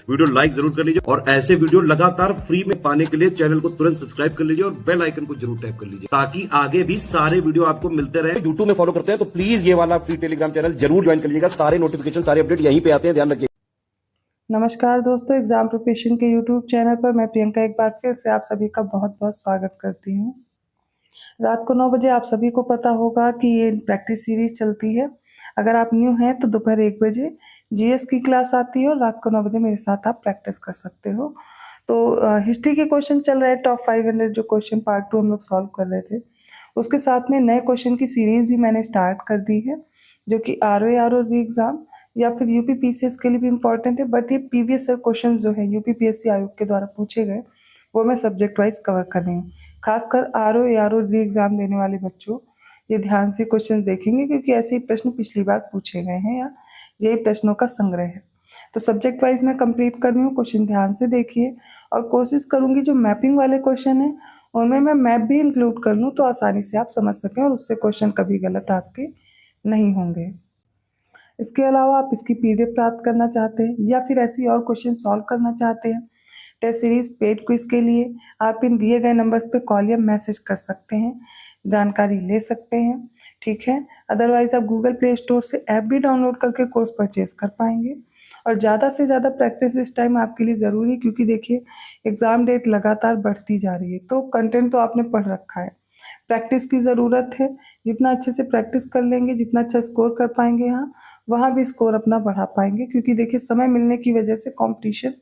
Video like जरूर कर लीजिए और ऐसे वीडियो लगातार फ्री में पाने के लिए चैनल को तुरंत सब्सक्राइब कर लीजिए और बेल आइकन को जरूर टैप कर लीजिए ताकि आगे भी सारे वीडियो आपको मिलते रहे। यूट्यूब में फॉलो करते हैं तो प्लीज ये वाला फ्री टेलीग्राम चैनल जरूर ज्वाइन कर लीजिएगा। सारे नोटिफिकेशन सारे अपडेट यहीं पे आते हैं, ध्यान रखिए। नमस्कार दोस्तों, एग्जाम प्रिपरेशन के यूट्यूब चैनल पर मैं प्रियंका एक बार फिर से आप सभी का बहुत बहुत स्वागत करती हूँ। रात को 9 बजे आप सभी को पता होगा कि ये प्रैक्टिस सीरीज चलती है। अगर आप न्यू हैं तो दोपहर 1 बजे जीएस की क्लास आती है और रात को 9 बजे मेरे साथ आप प्रैक्टिस कर सकते हो। तो हिस्ट्री के क्वेश्चन चल रहे हैं, टॉप 500 जो क्वेश्चन पार्ट 2 हम लोग सॉल्व कर रहे थे, उसके साथ में नए क्वेश्चन की सीरीज भी मैंने स्टार्ट कर दी है, जो कि ROA एग्जाम या फिर यूपी पीसीएस के लिए भी इम्पोर्टेंट है। बट ये प्रीवियस ईयर क्वेश्चन जो है यूपी पीएससी आयोग के द्वारा पूछे गए वो मैं सब्जेक्ट वाइज कवर कर रही हूँ। खासकर ROA एग्जाम देने वाले बच्चों ये ध्यान से क्वेश्चन देखेंगे, क्योंकि ऐसे ही प्रश्न पिछली बार पूछे गए हैं या यही प्रश्नों का संग्रह है। तो सब्जेक्ट वाइज मैं कंप्लीट कर रही हूँ, क्वेश्चन ध्यान से देखिए और कोशिश करूंगी जो मैपिंग वाले क्वेश्चन है उनमें मैं मैप भी इंक्लूड कर लूँ तो आसानी से आप समझ सकें और उससे क्वेश्चन कभी गलत आपके नहीं होंगे। इसके अलावा आप इसकी पीडीएफ प्राप्त करना चाहते हैं या फिर ऐसी और क्वेश्चन सॉल्व करना चाहते हैं टेस्ट सीरीज पेड क्विज के लिए, आप इन दिए गए नंबर्स पे कॉल या मैसेज कर सकते हैं, जानकारी ले सकते हैं। ठीक है, अदरवाइज आप गूगल प्ले स्टोर से ऐप भी डाउनलोड करके कोर्स परचेज कर पाएंगे। और ज़्यादा से ज़्यादा प्रैक्टिस इस टाइम आपके लिए ज़रूरी है, क्योंकि देखिए एग्ज़ाम डेट लगातार बढ़ती जा रही है। तो कंटेंट तो आपने पढ़ रखा है, प्रैक्टिस की ज़रूरत है। जितना अच्छे से प्रैक्टिस कर लेंगे, जितना अच्छा स्कोर कर पाएंगे यहाँ वहाँ भी स्कोर अपना बढ़ा पाएंगे, क्योंकि देखिए समय मिलने की वजह से कंपटीशन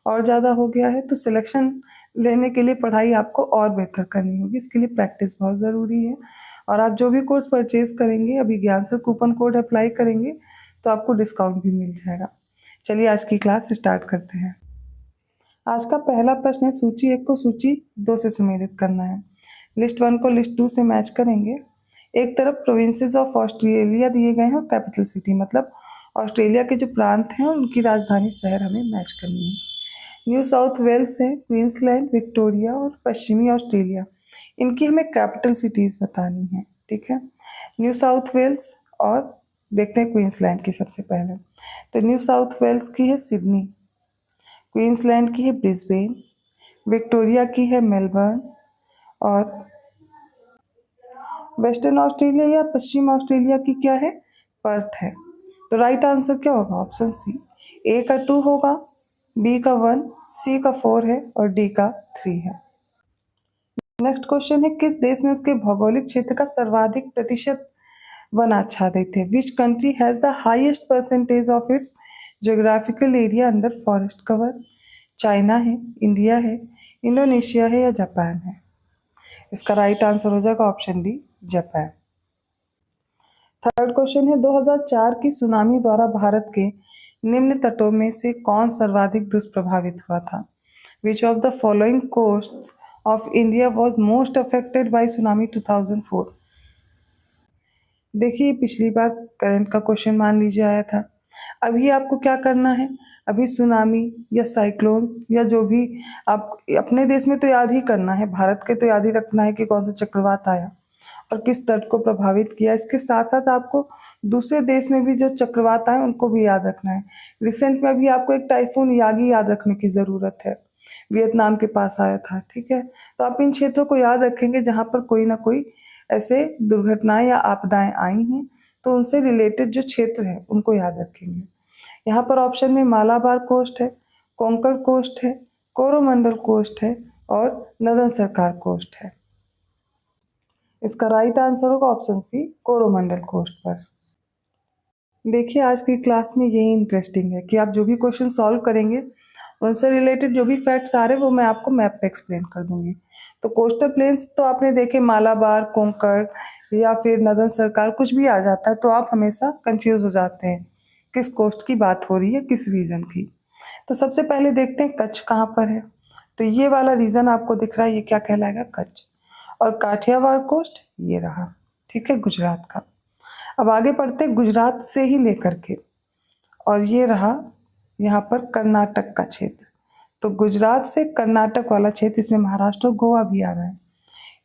और ज़्यादा हो गया है। तो सिलेक्शन लेने के लिए पढ़ाई आपको और बेहतर करनी होगी, इसके लिए प्रैक्टिस बहुत ज़रूरी है। और आप जो भी कोर्स परचेज करेंगे, अभी ज्ञान सर कूपन कोड अप्लाई करेंगे तो आपको डिस्काउंट भी मिल जाएगा। चलिए आज की क्लास स्टार्ट करते हैं। आज का पहला प्रश्न है, सूची 1 को सूची 2 से सुमेलित करना है। लिस्ट 1 को लिस्ट 2 से मैच करेंगे। एक तरफ प्रोविंसेस ऑफ ऑस्ट्रेलिया दिए गए हैं और कैपिटल सिटी, मतलब ऑस्ट्रेलिया के जो प्रांत हैं उनकी राजधानी शहर हमें मैच करनी है। न्यू साउथ वेल्स है, क्वींसलैंड, विक्टोरिया और पश्चिमी ऑस्ट्रेलिया, इनकी हमें कैपिटल सिटीज़ बतानी है। ठीक है, न्यू साउथ वेल्स और देखते हैं क्वींसलैंड की सबसे पहले। तो न्यू साउथ वेल्स की है सिडनी, क्वींसलैंड की है ब्रिस्बेन, विक्टोरिया की है मेलबर्न और वेस्टर्न ऑस्ट्रेलिया या पश्चिम ऑस्ट्रेलिया की क्या है, पर्थ है। तो राइट आंसर क्या होगा, ऑप्शन सी। ए का 2 होगा, बी का 1, सी का 4 है और डी का 3 है। नेक्स्ट क्वेश्चन है, किस देश में उसके भौगोलिक क्षेत्र का सर्वाधिक प्रतिशत वन आच्छादित है। Which country has the highest percentage of its geographical area under forest cover. China है, इंडिया है, इंडोनेशिया है या जापान है। इसका राइट आंसर हो जाएगा option D, Japan. Third question है, 2004 की सुनामी द्वारा भारत के निम्न तटों में से कौन सर्वाधिक दुष्प्रभावित हुआ था। Which of the following coasts of India was most affected by tsunami 2004। देखिए पिछली बार करंट का क्वेश्चन मान लीजिए आया था। अभी आपको क्या करना है, अभी सुनामी या साइक्लोन या जो भी आप अपने देश में तो याद ही करना है, भारत के तो याद ही रखना है कि कौन सा चक्रवात आया और किस तट को प्रभावित किया। इसके साथ साथ आपको दूसरे देश में भी जो चक्रवात आए उनको भी याद रखना है। रिसेंट में भी आपको एक टाइफून यागी याद रखने की ज़रूरत है, वियतनाम के पास आया था। ठीक है, तो आप इन क्षेत्रों को याद रखेंगे जहाँ पर कोई ना कोई ऐसे दुर्घटनाएं या आपदाएं आई हैं, तो उनसे रिलेटेड जो क्षेत्र है उनको याद रखेंगे। यहाँ पर ऑप्शन में मालाबार कोस्ट है, कोंकण कोस्ट है, कोरोमंडल कोस्ट है और नदन सरकार कोस्ट है। इसका राइट आंसर होगा ऑप्शन सी, कोरोमंडल कोस्ट पर। देखिए आज की क्लास में यही इंटरेस्टिंग है कि आप जो भी क्वेश्चन सॉल्व करेंगे उनसे रिलेटेड जो भी फैक्ट्स आ रहे हैं वो मैं आपको मैप पे एक्सप्लेन कर दूंगी। तो कोस्टल प्लेन्स तो आपने देखे, मालाबार, कोंकण या फिर नदन सरकार कुछ भी आ जाता है तो आप हमेशा कंफ्यूज हो जाते हैं किस कोस्ट की बात हो रही है, किस रीजन की। तो सबसे पहले देखते हैं कच्छ कहाँ पर है। तो ये वाला रीजन आपको दिख रहा है, ये क्या कहलाएगा, कच्छ। और काठियावाड़ कोस्ट ये रहा, ठीक है, गुजरात का। अब आगे बढ़ते गुजरात से ही लेकर के, और ये रहा यहाँ पर कर्नाटक का क्षेत्र। तो गुजरात से कर्नाटक वाला क्षेत्र, इसमें महाराष्ट्र और गोवा भी आ रहा है,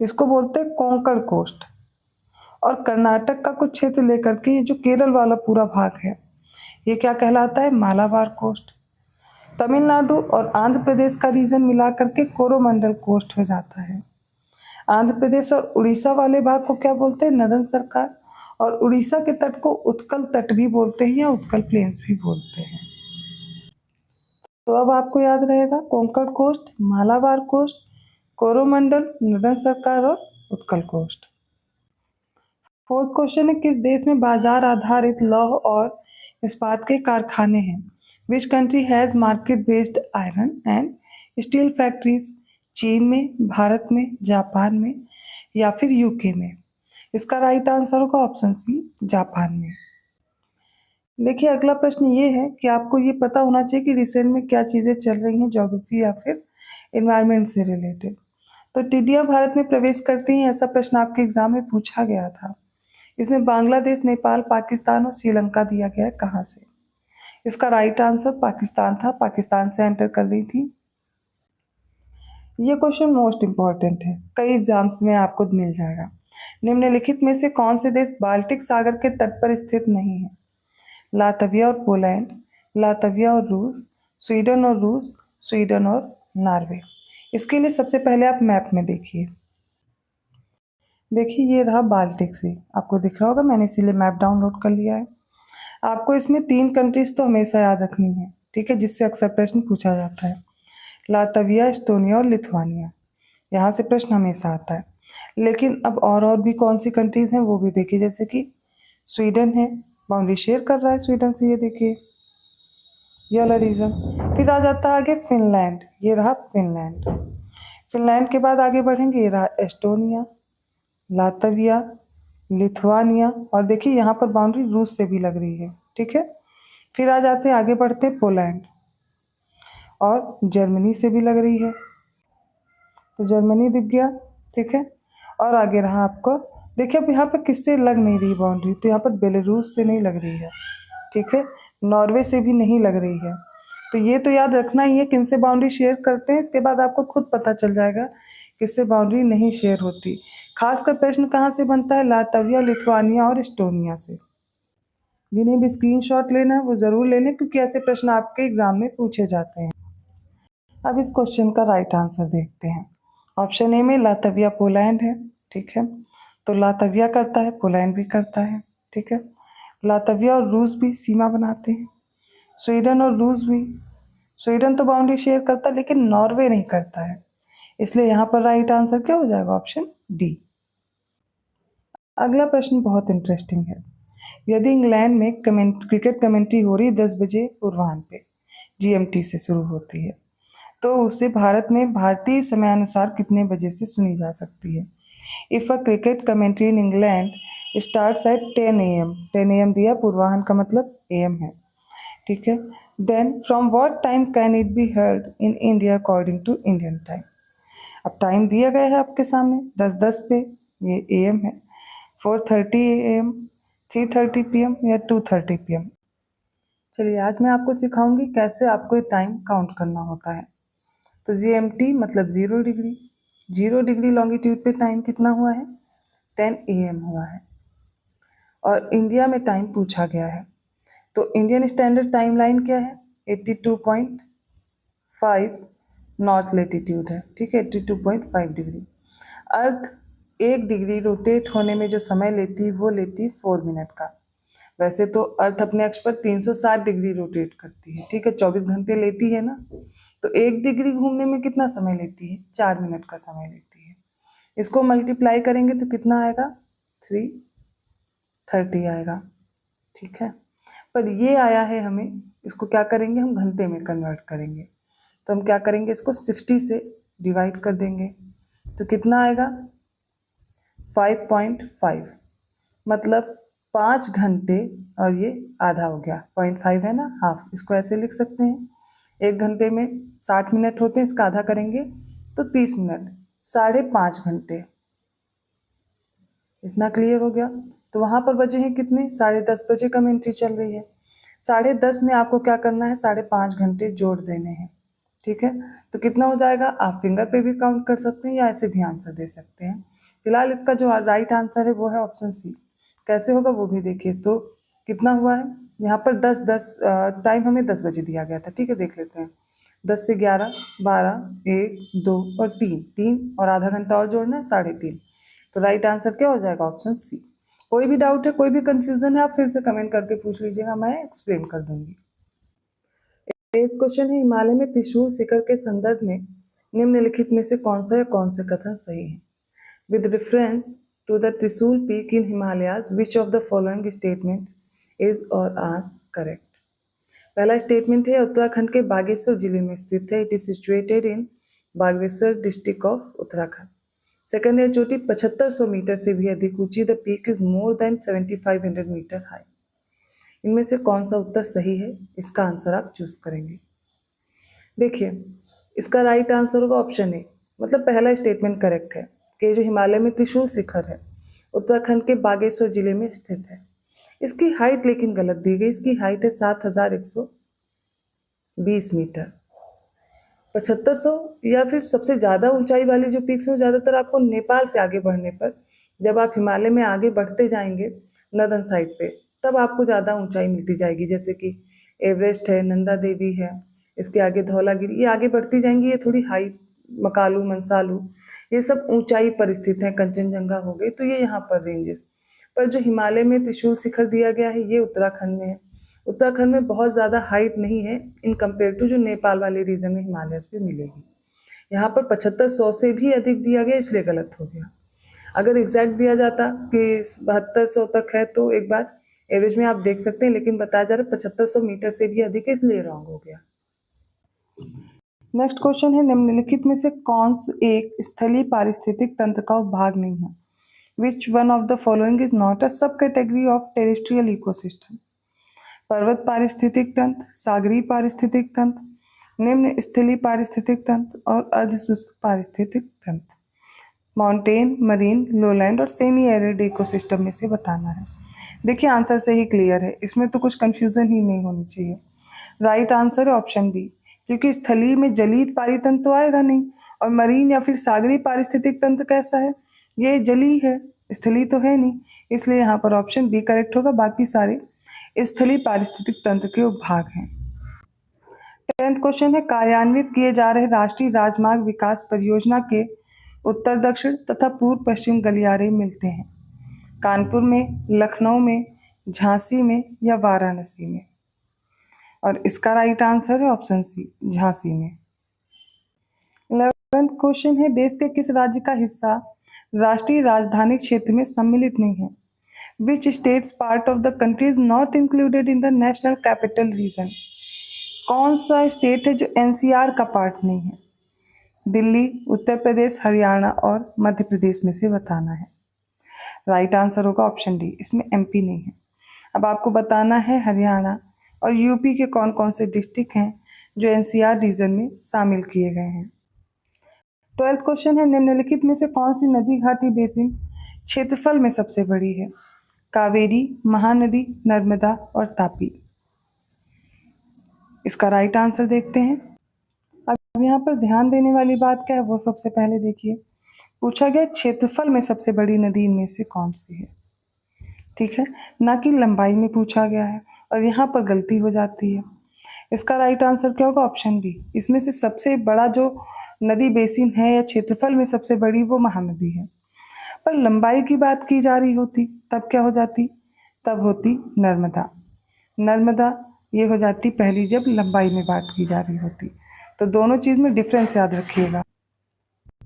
इसको बोलते हैं कोंकण कोस्ट। और कर्नाटक का कुछ क्षेत्र लेकर के ये जो केरल वाला पूरा भाग है ये क्या कहलाता है, मालाबार कोस्ट। तमिलनाडु और आंध्र प्रदेश का रीजन मिला करके कोरोमंडल कोस्ट हो जाता है। आंध्र प्रदेश और उड़ीसा वाले भाग को क्या बोलते हैं? नदन सरकार। और उड़ीसा के तट को उत्कल तट भी बोलते हैं या उत्कल प्लेन्स भी बोलते हैं। तो अब आपको याद रहेगा Konkan coast, Malabar coast, Coromandel, northern Circars और उत्कल कोस्ट। फोर्थ क्वेश्चन है, किस देश में बाजार आधारित लौह और इस्पात के कारखाने हैं? Which country has market based iron and steel factories? चीन में, भारत में, जापान में या फिर यूके में? इसका राइट आंसर होगा ऑप्शन सी, जापान में। देखिए अगला प्रश्न ये है कि आपको ये पता होना चाहिए कि रिसेंट में क्या चीज़ें चल रही हैं ज्योग्राफी या फिर एनवायरनमेंट से रिलेटेड। तो टिड्डियाँ भारत में प्रवेश करती हैं, ऐसा प्रश्न आपके एग्जाम में पूछा गया था। इसमें बांग्लादेश, नेपाल, पाकिस्तान और श्रीलंका दिया गया है, कहाँ से? इसका राइट आंसर पाकिस्तान था, पाकिस्तान से एंटर कर रही थी। ये क्वेश्चन मोस्ट इंपॉर्टेंट है, कई एग्जाम्स में आपको मिल जाएगा। निम्नलिखित में से कौन से देश बाल्टिक सागर के तट पर स्थित नहीं है? लातविया और पोलैंड, लातविया और रूस, स्वीडन और रूस, स्वीडन और नॉर्वे। इसके लिए सबसे पहले आप मैप में देखिए। देखिए ये रहा बाल्टिक सी, आपको दिख रहा होगा, मैंने इसीलिए मैप डाउनलोड कर लिया है। आपको इसमें 3 कंट्रीज तो हमेशा याद रखनी है, ठीक है, जिससे अक्सर प्रश्न पूछा जाता है। लातविया, एस्टोनिया और लिथुआनिया, यहाँ से प्रश्न हमेशा आता है। लेकिन अब और भी कौन सी कंट्रीज हैं वो भी देखिए, जैसे कि स्वीडन है, बाउंड्री शेयर कर रहा है स्वीडन से, ये देखिए ये वाला रीजन। फिर आ जाता है आगे फिनलैंड, ये रहा फिनलैंड। फिनलैंड के बाद आगे बढ़ेंगे, ये रहा एस्टोनिया, लातविया, लिथुआनिया और देखिए यहाँ पर बाउंड्री रूस से भी लग रही है, ठीक है। फिर आ जाते हैं, आगे बढ़ते हैं पोलैंड और जर्मनी से भी लग रही है, तो जर्मनी दिख गया, ठीक है। और आगे रहा आपको, देखिए अब यहाँ पर किससे लग नहीं रही बाउंड्री, तो यहाँ पर बेलारूस से नहीं लग रही है, ठीक है, नॉर्वे से भी नहीं लग रही है। तो ये तो याद रखना ही है किनसे बाउंड्री शेयर करते हैं, इसके बाद आपको खुद पता चल जाएगा किससे बाउंड्री नहीं शेयर होती। खासकर प्रश्न कहाँ से बनता है? लातविया, लिथुआनिया और एस्टोनिया से। जिन्हें भी स्क्रीनशॉट लेना है वो ज़रूर ले लें, क्योंकि ऐसे प्रश्न आपके एग्जाम में पूछे जाते हैं। अब इस क्वेश्चन का राइट आंसर देखते हैं। ऑप्शन ए में लातविया पोलैंड है, ठीक है, तो लातविया करता है, पोलैंड भी करता है, ठीक है। लातविया और रूस भी सीमा बनाते हैं, स्वीडन और रूस भी। स्वीडन तो बाउंड्री शेयर करता है लेकिन नॉर्वे नहीं करता है, इसलिए यहाँ पर राइट आंसर क्या हो जाएगा? Option D. अगला प्रश्न बहुत इंटरेस्टिंग है। यदि इंग्लैंड में क्रिकेट कमेंट्री हो रही 10 बजे पूर्वाह्न पे, GMT से शुरू होती है, तो उसे भारत में भारतीय समयानुसार कितने बजे से सुनी जा सकती है? If a cricket commentary in England starts at 10 AM, 10 AM दिया, पूर्वाह्न का मतलब AM है, ठीक है। Then from what time can it be heard in India according to Indian time? अब टाइम दिया गया है आपके सामने 10:10 पे, ये AM है, 4:30 AM, 3:30 PM या 2:30 PM। चलिए आज मैं आपको सिखाऊंगी कैसे आपको ये टाइम काउंट करना होता है। तो GMT मतलब 0 डिग्री, 0 डिग्री लॉन्गिट्यूड पे टाइम कितना हुआ है? 10 AM हुआ है। और इंडिया में टाइम पूछा गया है, तो इंडियन स्टैंडर्ड टाइम लाइन क्या है? 82.5 नॉर्थ लेटीट्यूड है, ठीक है, 82.5 डिग्री। अर्थ 1 डिग्री रोटेट होने में जो समय लेती है वो लेती है 4 मिनट का। वैसे तो अर्थ अपने अक्ष पर 360 डिग्री रोटेट करती है, ठीक है, 24 घंटे लेती है ना, तो 1 डिग्री घूमने में कितना समय लेती है? 4 मिनट का समय लेती है। इसको मल्टीप्लाई करेंगे तो कितना आएगा? 330 आएगा, ठीक है। पर ये आया है हमें, इसको क्या करेंगे हम? घंटे में कन्वर्ट करेंगे, तो हम क्या करेंगे? इसको 60 से डिवाइड कर देंगे, तो कितना आएगा? 5.5, मतलब 5 घंटे, और ये आधा हो गया, 0.5 है ना, हाफ। इसको ऐसे लिख सकते हैं, 1 घंटे में 60 मिनट होते हैं, इसका आधा करेंगे तो 30 मिनट, 5.5 घंटे। इतना क्लियर हो गया। तो वहाँ पर बचे हैं कितने? 10:30 बजे कमेंट्री चल रही है, 10:30 में आपको क्या करना है? 5.5 घंटे जोड़ देने हैं, ठीक है। तो कितना हो जाएगा? आप फिंगर पे भी काउंट कर सकते हैं या ऐसे भी आंसर दे सकते हैं। फिलहाल इसका जो राइट आंसर है वो है ऑप्शन सी। कैसे होगा वो भी देखिए। तो कितना हुआ है यहाँ पर? 10 टाइम हमें 10 बजे दिया गया था, ठीक है, देख लेते हैं। 10 से 11, 12, 1, 2 और 3, 3 और आधा घंटा और जोड़ना है 3.5। तो राइट आंसर क्या हो जाएगा? Option C. कोई भी डाउट है, कोई भी कंफ्यूजन है, आप फिर से कमेंट करके पूछ लीजिएगा, मैं एक्सप्लेन कर दूंगी। एक क्वेश्चन है, हिमालय में त्रिशूल शिखर के संदर्भ में निम्नलिखित में से कौन सा या कौन से कथन सही है? With reference to the Trishul peak in Himalayas which of the following statement is or are correct? पहला स्टेटमेंट है उत्तराखंड के बागेश्वर जिले में स्थित है। It is situated in Bageshwar district of Uttarakhand. Second है चोटी 7500 मीटर से भी अधिक ऊंची। The peak is more than 7500 meter high. इनमें से कौन सा उत्तर सही है? इसका आंसर आप चूज करेंगे। देखिए, इसका राइट आंसर होगा ऑप्शन ए, मतलब पहला स्टेटमेंट करेक्ट है कि जो हिमालय में त्रिशूल शिखर है उत्तराखंड के बागेश्वर जिले में स्थित है। इसकी हाइट लेकिन गलत दी गई। इसकी हाइट है 7120 मीटर। 7500 या फिर सबसे ज़्यादा ऊंचाई वाली जो पीक्स है वो ज़्यादातर आपको नेपाल से आगे बढ़ने पर, जब आप हिमालय में आगे बढ़ते जाएंगे नदन साइड पे, तब आपको ज़्यादा ऊंचाई मिलती जाएगी। जैसे कि एवरेस्ट है, नंदा देवी है, इसके आगे धौलागिरी, ये आगे बढ़ती जाएंगी। ये थोड़ी हाई, मकालू, मनसालू, ये सब ऊंचाई पर स्थित है। कंचनजंगा हो गई, तो ये यहाँ पर रेंजेस। पर जो हिमालय में त्रिशूल शिखर दिया गया है ये उत्तराखंड में है। उत्तराखंड में बहुत ज़्यादा हाइट नहीं है इन कंपेयर टू जो नेपाल वाले रीजन में हिमालय पे मिलेगी। यहाँ पर 7500 से भी अधिक दिया गया, इसलिए गलत हो गया। अगर एग्जैक्ट दिया जाता कि 7200 तक है तो एक बार एवरेज में आप देख सकते हैं, लेकिन बताया जा रहा है 7500 मीटर से भी अधिक है, इसलिए रॉन्ग हो गया। नेक्स्ट क्वेश्चन है, निम्नलिखित में से कौन एक स्थलीय पारिस्थितिक तंत्र का भाग नहीं है? Which one of the following is not a सब कैटेगरी ऑफ टेरेस्ट्रियल इकोसिस्टम? पर्वत पारिस्थितिक तंत्र, सागरीय पारिस्थितिक तंत्र, निम्न स्थलीय पारिस्थितिक तंत्र और अर्धशुष्क पारिस्थितिक तंत्र। माउंटेन, मरीन, लोलैंड और सेमी एरिड इकोसिस्टम में से बताना है। देखिए, आंसर से ही क्लियर है, इसमें तो कुछ कंफ्यूजन ही नहीं होनी चाहिए। राइट आंसर है ऑप्शन बी, क्योंकि स्थलीय में जलीय पारितंत्र तो आएगा नहीं, और मरीन या फिर सागरीय पारिस्थितिक तंत्र कैसा है? ये जलीय है, स्थलीय तो है नहीं, इसलिए यहाँ पर ऑप्शन बी करेक्ट होगा। बाकी सारे स्थलीय पारिस्थितिक तंत्र के उपभाग हैं। 10th क्वेश्चन है, कार्यान्वित किए जा रहे राष्ट्रीय राजमार्ग विकास परियोजना के उत्तर दक्षिण तथा पूर्व पश्चिम गलियारे मिलते हैं कानपुर में, लखनऊ में, झांसी में या वाराणसी में? और इसका राइट आंसर है ऑप्शन सी, झांसी में। 11th क्वेश्चन है, देश के किस राज्य का हिस्सा राष्ट्रीय राजधानी क्षेत्र में सम्मिलित नहीं है? Which states part of the country is not included in the national capital region? कौन सा स्टेट है जो एनसीआर का पार्ट नहीं है? दिल्ली, उत्तर प्रदेश, हरियाणा और मध्य प्रदेश में से बताना है। राइट आंसर होगा ऑप्शन डी, इसमें एमपी नहीं है। अब आपको बताना है हरियाणा और यूपी के कौन कौन से डिस्ट्रिक्ट हैं जो एनसीआर रीजन में शामिल किए गए हैं। 12th क्वेश्चन है, निम्नलिखित में से कौन सी नदी घाटी बेसिन क्षेत्रफल में सबसे बड़ी है? कावेरी, महानदी, नर्मदा और तापी। इसका राइट आंसर देखते हैं। अब यहाँ पर ध्यान देने वाली बात क्या है वो सबसे पहले देखिए। पूछा गया क्षेत्रफल में सबसे बड़ी नदी इनमें से कौन सी है, ठीक है, ना कि लंबाई में पूछा गया है, और यहाँ पर गलती हो जाती है। इसका राइट आंसर क्या होगा? Option B. इसमें से सबसे बड़ा जो नदी बेसिन है या क्षेत्रफल में सबसे बड़ी वो महानदी है। पर लंबाई की बात की जा रही होती तब क्या हो जाती? तब होती नर्मदा। नर्मदा ये हो जाती पहली जब लंबाई में बात की जा रही होती। तो दोनों चीज़ में डिफरेंस याद रखिएगा।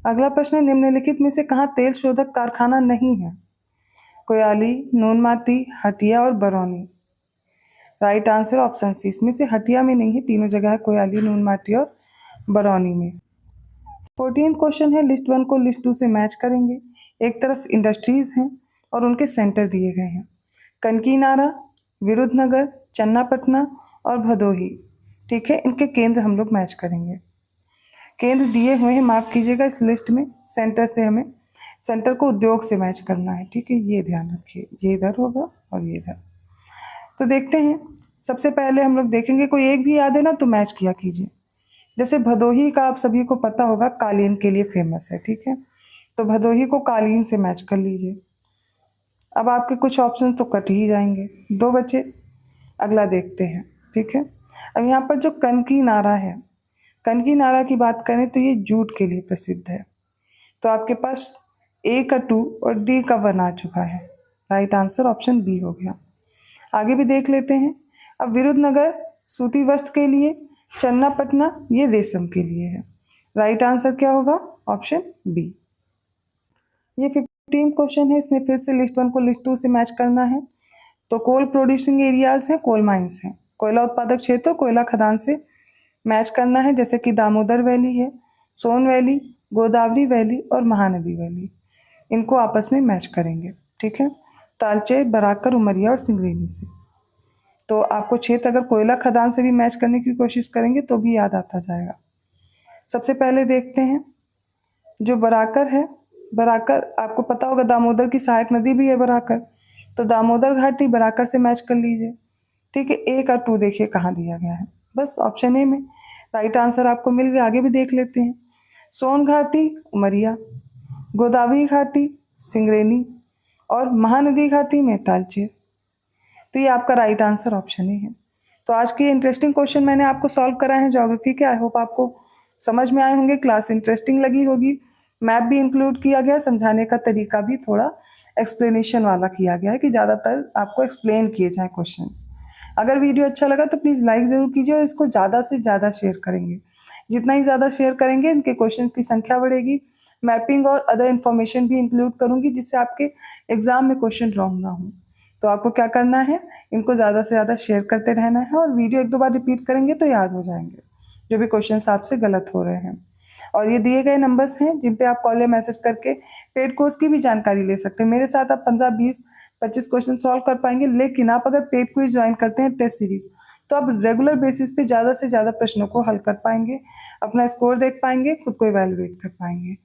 अगला प्रश्न है, निम्नलिखित में से कहाँ तेल शोधक कारखाना नहीं है? कोयाली, नूनमाती, हटिया और Barauni. Right answer option C, इसमें से हटिया में नहीं है, तीनों जगह है, कोयाली, नूनमाटी और बरौनी में। 14th क्वेश्चन है, लिस्ट 1 को लिस्ट 2 से मैच करेंगे। एक तरफ इंडस्ट्रीज हैं और उनके सेंटर दिए गए हैं, कनकीनारा, विरुद्धनगर, चन्नापटना और भदोही, ठीक है। इनके केंद्र हम लोग मैच करेंगे। केंद्र दिए हुए हैं, माफ़ कीजिएगा, इस लिस्ट में सेंटर से हमें सेंटर को उद्योग से मैच करना है, ठीक है, ये ध्यान रखिए, ये इधर होगा और ये इधर। तो देखते हैं, सबसे पहले हम लोग देखेंगे, कोई एक भी याद है ना तो मैच किया कीजिए। जैसे भदोही का आप सभी को पता होगा कालीन के लिए फेमस है, ठीक है, तो भदोही को कालीन से मैच कर लीजिए। अब आपके कुछ ऑप्शन तो कट ही जाएंगे, 2 बचे। अगला देखते हैं, ठीक है। अब यहाँ पर जो कनकी नारा है कनकी नारा की बात करें तो ये जूट के लिए प्रसिद्ध है। तो आपके पास ए का 2 और डी का 1 आ चुका है। राइट आंसर ऑप्शन बी हो गया। आगे भी देख लेते हैं। अब विरुद्धनगर सूती वस्त्र के लिए, चन्नापटना ये रेशम के लिए है। राइट आंसर क्या होगा? Option B. ये 15 क्वेश्चन है, इसमें फिर से लिस्ट 1 को लिस्ट 2 से मैच करना है। तो कोल प्रोड्यूसिंग एरियाज हैं, कोल माइंस हैं, कोयला उत्पादक क्षेत्र कोयला खदान से मैच करना है, जैसे कि दामोदर वैली है, सोन वैली, गोदावरी वैली और महानदी वैली। इनको आपस में मैच करेंगे, ठीक है। तालचेर, बराकर, उमरिया और सिंगरेनी से। तो आपको क्षेत्र अगर कोयला खदान से भी मैच करने की कोशिश करेंगे तो भी याद आता जाएगा। सबसे पहले देखते हैं जो बराकर है। बराकर आपको पता होगा दामोदर की सहायक नदी भी है बराकर, तो दामोदर घाटी बराकर से मैच कर लीजिए, ठीक है। ए का 2 देखिए कहाँ दिया गया है, बस ऑप्शन ए में। राइट आंसर आपको मिल गया। आगे भी देख लेते हैं। सोन घाटी उमरिया, गोदावरी घाटी सिंगरेनी और महानदी घाटी में तालचेर। तो ये आपका राइट आंसर ऑप्शन ए है। तो आज के इंटरेस्टिंग क्वेश्चन मैंने आपको सॉल्व कराए हैं ज्योग्राफी के। आई होप आपको समझ में आए होंगे, क्लास इंटरेस्टिंग लगी होगी। मैप भी इंक्लूड किया गया है, समझाने का तरीका भी थोड़ा एक्सप्लेनेशन वाला किया गया है कि ज़्यादातर आपको एक्सप्लेन किए जाएँ क्वेश्चंस। अगर वीडियो अच्छा लगा तो प्लीज़ लाइक ज़रूर कीजिए और इसको ज़्यादा से ज़्यादा शेयर करेंगे। जितना ही ज़्यादा शेयर करेंगे इनके क्वेश्चंस की संख्या बढ़ेगी। मैपिंग और अदर इन्फॉर्मेशन भी इंक्लूड करूँगी जिससे आपके एग्ज़ाम में क्वेश्चन रॉन्ग ना हो। तो आपको क्या करना है, इनको ज़्यादा से ज़्यादा शेयर करते रहना है और वीडियो 1-2 बार रिपीट करेंगे तो याद हो जाएंगे जो भी क्वेश्चंस आपसे गलत हो रहे हैं। और ये दिए गए नंबर्स हैं जिन पे आप कॉल या मैसेज करके पेड कोर्स की भी जानकारी ले सकते हैं। मेरे साथ आप 15, 20, 25 क्वेश्चन सॉल्व कर पाएंगे, लेकिन आप अगर पेड क्विज ज्वाइन करते हैं टेस्ट सीरीज तो आप रेगुलर बेसिस पे ज़्यादा से ज़्यादा प्रश्नों को हल कर पाएंगे, अपना स्कोर देख पाएंगे, खुद को इवैल्यूएट कर पाएंगे।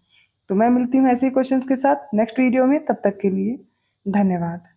तो मैं मिलती हूँ ऐसे ही क्वेश्चंस के साथ नेक्स्ट वीडियो में। तब तक के लिए धन्यवाद।